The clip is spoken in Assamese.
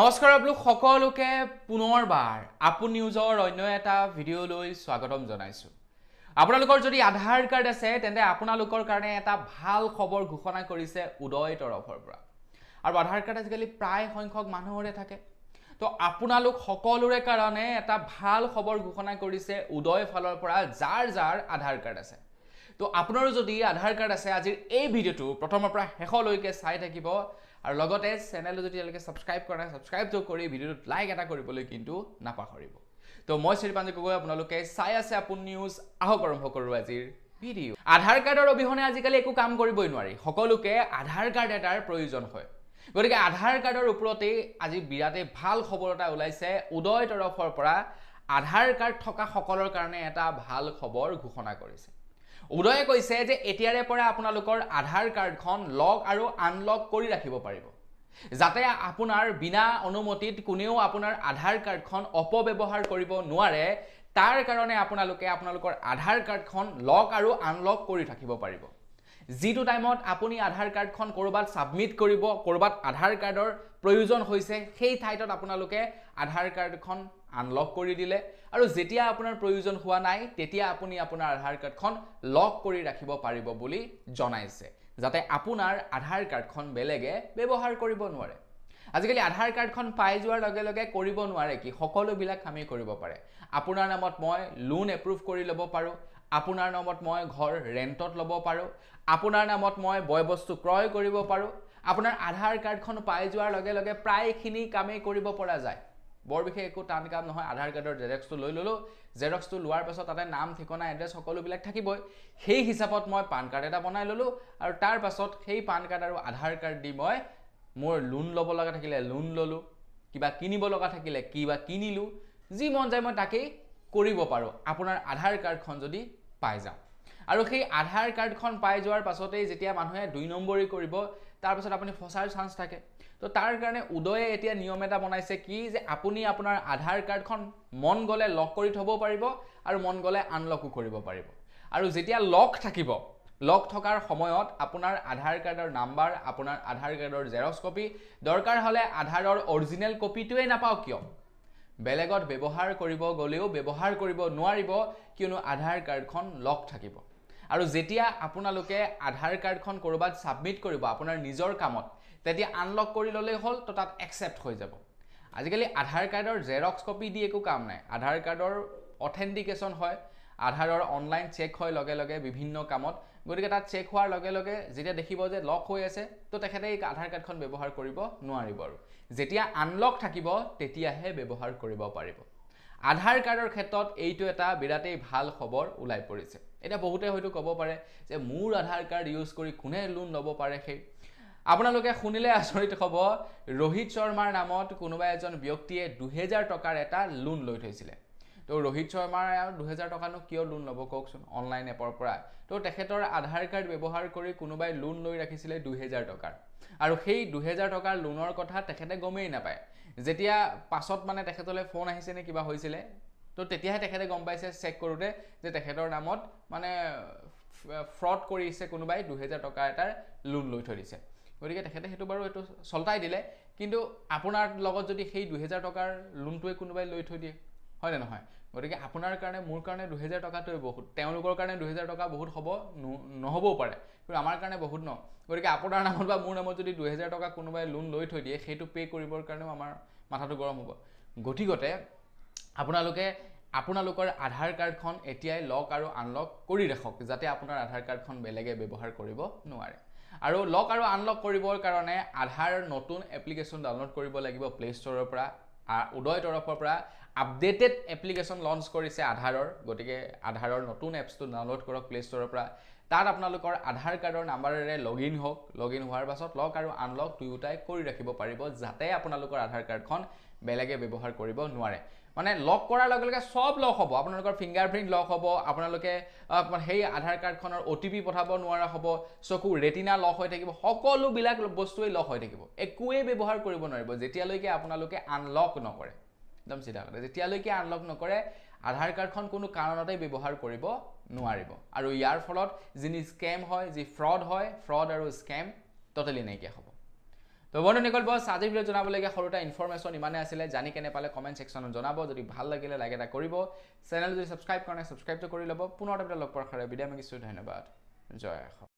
নমস্কাৰ আপোনালোক সকলোকে পুনৰবাৰ আপু নিউজৰ অন্য এটা ভিডিঅ'লৈ স্বাগতম জনাইছো। আপোনালোকৰ যদি আধাৰ কাৰ্ড আছে তেন্তে আপোনালোকৰ কাৰণে এটা ভাল খবৰ ঘোষণা কৰিছে উদয় তৰফৰ পৰা। আৰু আধাৰ কাৰ্ড আজিকালি প্ৰায় সংখ্যক মানুহৰে থাকে। তো আপোনালোক সকলোৰে কাৰণে এটা ভাল খবৰ ঘোষণা কৰিছে উদয় ফালৰ পৰা যাৰ যাৰ আধাৰ কাৰ্ড আছে। তো আপোনাৰো যদি আধাৰ কাৰ্ড আছে আজিৰ এই ভিডিঅ'টো প্ৰথমৰ পৰা শেষলৈকে চাই থাকিব। আৰু লগতে চেনেলটো যদি এতিয়ালৈকে ছাবস্ক্ৰাইব কৰা নাই ছাবস্ক্ৰাইবটো কৰি ভিডিঅ'টোত লাইক এটা কৰিবলৈ কিন্তু নাপাহৰিব। তো মই শ্ৰীপাঞ্জে গগৈ আপোনালোকে চাই আছে আপোন নিউজ। আহক আৰম্ভ কৰোঁ আজিৰ ভিডিঅ'। আধাৰ কাৰ্ডৰ অবিহনে আজিকালি একো কাম কৰিবই নোৱাৰি। সকলোকে আধাৰ কাৰ্ড এটাৰ প্ৰয়োজন হয়। গতিকে আধাৰ কাৰ্ডৰ ওপৰতেই আজি বিৰাটেই ভাল খবৰ এটা ওলাইছে উদয় তৰফৰ পৰা। আধাৰ কাৰ্ড থকা সকলৰ কাৰণে এটা ভাল খবৰ ঘোষণা কৰিছে। উদয়ে কৈছে যে এতিয়াৰে পৰা আপোনালোকৰ আধাৰ কাৰ্ডখন লক আৰু আনলক কৰি ৰাখিব পাৰিব, যাতে আপোনাৰ বিনা অনুমতিত কোনেও আপোনাৰ আধাৰ কাৰ্ডখন অপব্যৱহাৰ কৰিব নোৱাৰে। তাৰ কাৰণে আপোনালোকে আপোনালোকৰ আধাৰ কাৰ্ডখন লক আৰু আনলক কৰি থাকিব পাৰিব। যিটো টাইমত আপুনি আধাৰ কাৰ্ডখন ক'ৰবাত ছাবমিট কৰিব, ক'ৰবাত আধাৰ কাৰ্ডৰ প্ৰয়োজন হৈছে, সেই ঠাইত আপোনালোকে আধাৰ কাৰ্ডখন আনলক কৰি দিলে আৰু যেতিয়া আপোনাৰ প্ৰয়োজন হোৱা নাই তেতিয়া আপুনি আপোনাৰ আধাৰ কাৰ্ডখন লক কৰি ৰাখিব পাৰিব বুলি জনাইছে, যাতে আপোনাৰ আধাৰ কাৰ্ডখন বেলেগে ব্যৱহাৰ কৰিব নোৱাৰে। আজিকালি আধাৰ কাৰ্ডখন পাই যোৱাৰ লগে লগে কৰিব নোৱাৰে কি সকলোবিলাক কামেই কৰিব পাৰে। আপোনাৰ নামত মই লোন এপ্ৰুভ কৰি ল'ব পাৰোঁ, আপোনাৰ নামত মই ঘৰ ৰেণ্টত ল'ব পাৰোঁ, আপোনাৰ নামত মই বয় বস্তু ক্ৰয় কৰিব পাৰোঁ। আপোনাৰ আধাৰ কাৰ্ডখন পাই যোৱাৰ লগে লগে প্ৰায়খিনি কামেই কৰিব পৰা যায়। বৰ বিশেষ একো টান কাম নহয়। আধাৰ কাৰ্ডৰ জেৰক্সটো লৈ ল'লোঁ, জেৰক্সটো লোৱাৰ পাছত তাতে নাম ঠিকনা এড্ৰেছ সকলোবিলাক থাকিবই। সেই হিচাপত মই পান কাৰ্ড এটা বনাই ল'লোঁ আৰু তাৰ পাছত সেই পান কাৰ্ড আৰু আধাৰ কাৰ্ড দি মই মোৰ লোন ল'ব লগা থাকিলে লোন ল'লোঁ, কিবা কিনিব লগা থাকিলে কিবা কিনিলোঁ, যি মন যায় মই তাকেই কৰিব পাৰোঁ আপোনাৰ আধাৰ কাৰ্ডখন যদি পাই যাওঁ। আৰু সেই আধাৰ কাৰ্ডখন পাই যোৱাৰ পাছতেই যেতিয়া মানুহে ২ নম্বৰী কৰিব তাৰপাছত আপুনি ফচাৰ চান্স থাকে। তো তাৰ কাৰণে উদয়ে এতিয়া নিয়ম এটা বনাইছে কি যে আপুনি আপোনাৰ আধাৰ কাৰ্ডখন মন গ'লে লক কৰি থ'ব পাৰিব আৰু মন গ'লে আনলকো কৰিব পাৰিব। আৰু যেতিয়া লক থাকিব, লক থকাৰ সময়ত আপোনাৰ আধাৰ কাৰ্ডৰ নাম্বাৰ, আপোনাৰ আধাৰ কাৰ্ডৰ জেৰক্স কপি, দৰকাৰ হ'লে আধাৰৰ অৰিজিনেল কপিটোৱে নাপাওক কিয় বেলেগত ব্যৱহাৰ কৰিব গ'লেও ব্যৱহাৰ কৰিব নোৱাৰিব, কিয়নো আধাৰ কাৰ্ডখন লক থাকিব। আৰু যেতিয়া আপোনালোকে আধাৰ কাৰ্ডখন ক'ৰবাত ছাবমিট কৰিব আপোনাৰ নিজৰ কামত, তেতিয়া আনলক কৰি ল'লেই হ'ল, তো তাত একচেপ্ট হৈ যাব। আজিকালি আধাৰ কাৰ্ডৰ জেৰক্স কপি দি একো কাম নাই। আধাৰ কাৰ্ডৰ অথেণ্টিকেশ্যন হয়, আধাৰৰ অনলাইন চেক হয় লগে লগে বিভিন্ন কামত। গতিকে তাত চেক হোৱাৰ লগে লগে যেতিয়া দেখিব যে লক হৈ আছে, তো তেখেতে এই আধাৰ কাৰ্ডখন ব্যৱহাৰ কৰিব নোৱাৰিব। আৰু যেতিয়া আনলক থাকিব তেতিয়াহে ব্যৱহাৰ কৰিব পাৰিব। আধাৰ কাৰ্ডৰ ক্ষেত্ৰত এইটো এটা বিৰাটেই ভাল খবৰ ওলাই পৰিছে। এতিয়া বহুতে হয়তো ক'ব পাৰে যে মোৰ আধাৰ কাৰ্ড ইউজ কৰি কোনে লোন ল'ব পাৰে। সেই আপোনালোকে শুনিলে আচৰিত হ'ব, ৰোহিত শৰ্মাৰ নামত কোনোবা এজন ব্যক্তিয়ে ২০০০ টকাৰ এটা লোন লৈ থৈছিলে। তো ৰোহিত শৰ্মাৰ ২০০০ টকানো কিয় লোন ল'ব কওকচোন অনলাইন এপৰ পৰা। তো তেখেতৰ আধাৰ কাৰ্ড ব্যৱহাৰ কৰি কোনোবাই লোন লৈ ৰাখিছিলে ২০০০ টকাৰ। আৰু সেই ২০০০ টকাৰ লোনৰ কথা তেখেতে গমেই নাপায়। যেতিয়া পাছত মানে তেখেতলৈ ফোন আহিছে নে কিবা হৈছিলে, তো তেতিয়াহে তেখেতে গম পাইছে চেক কৰোঁতে যে তেখেতৰ নামত মানে ফ্ৰড কৰিছে, কোনোবাই ২০০০ টকা এটাৰ লোন লৈ থৈ দিছে। গতিকে তেখেতে সেইটো বাৰু এইটো চল্টাই দিলে, কিন্তু আপোনাৰ লগত যদি সেই ২০০০ টকাৰ লোনটোৱে কোনোবাই লৈ থৈ দিয়ে, হয়নে নহয়? গতিকে আপোনাৰ কাৰণে মোৰ কাৰণে ২০০০ টকাটোৱে বহুত, তেওঁলোকৰ কাৰণে ২০০০ টকা বহুত হ'ব নহ'বও পাৰে, কিন্তু আমাৰ কাৰণে বহুত ন। গতিকে আপোনাৰ নামত বা মোৰ নামত যদি ২০০০ টকা কোনোবাই লোন লৈ থৈ দিয়ে, সেইটো পে' কৰিবৰ কাৰণেও আমাৰ মাথাটো গৰম হ'ব। গতিকতে আপোনালোকে আপোনালোকৰ আধাৰ কাৰ্ডখন এতিয়াই লক আৰু আনলক কৰি ৰাখক, যাতে আপোনাৰ আধাৰ কাৰ্ডখন বেলেগে ব্যৱহাৰ কৰিব নোৱাৰে। আৰু লক আৰু আনলক কৰিবৰ কাৰণে আধাৰ নতুন এপ্লিকেশ্যন ডাউনলোড কৰিব লাগিব প্লে' ষ্ট'ৰৰ পৰা। উদয় তৰফৰ পৰা আপডেটেড এপ্লিকেশ্যন লঞ্চ কৰিছে আধাৰৰ। গতিকে আধাৰৰ নতুন এপছটো ডাউনলোড কৰক প্লে' ষ্ট'ৰৰ পৰা। তাত আপোনালোকৰ আধাৰ কাৰ্ডৰ নাম্বাৰেৰে লগ ইন হওক, লগ ইন হোৱাৰ পাছত লক আৰু আনলক দুয়োটাই কৰি ৰাখিব পাৰিব, যাতে আপোনালোকৰ আধাৰ কাৰ্ডখন বেলেগে ব্যৱহাৰ কৰিব নোৱাৰে। মানে লক কৰাৰ লগে লগে সব লক হ'ব, আপোনালোকৰ ফিংগাৰপ্ৰিণ্ট লক হ'ব, আপোনালোকে সেই আধাৰ কাৰ্ডখনৰ OTP পঠাব নোৱাৰা হ'ব, চকু ৰেটিনা লক হৈ থাকিব, সকলোবিলাক বস্তুৱেই লক হৈ থাকিব, একোৱেই ব্যৱহাৰ কৰিব নোৱাৰিব যেতিয়ালৈকে আপোনালোকে আনলক নকৰে। একদম চিধা কথা, যেতিয়ালৈকে আনলক নকৰে আধাৰ কাৰ্ডখন কোনো কাৰণতেই ব্যৱহাৰ কৰিব নোৱাৰিব। আৰু ইয়াৰ ফলত যি স্কেম হয়, যি ফ্ৰড হয়, ফ্ৰড আৰু স্কেম ট'টেলি নাইকিয়া হ'ব। তো বন্ধু নিকল বস আজিৰ ভিডিঅ' জনাবলগীয়া সৰুটা ইনফৰমেশ্যন ইমানে আছিলে জানি কেনে পালে কমেণ্ট ছেকশ্যনত জনাব যদি ভাল লাগিলে লাইক এটা কৰিব চেনেল যদি ছাবস্ক্ৰাইব কৰা নাই ছাবস্ক্ৰাইবটো কৰি ল'ব পুনৰ এটা লগ পোৱাৰ বিদায় মাগিছোঁ ধন্যবাদ জয় অসম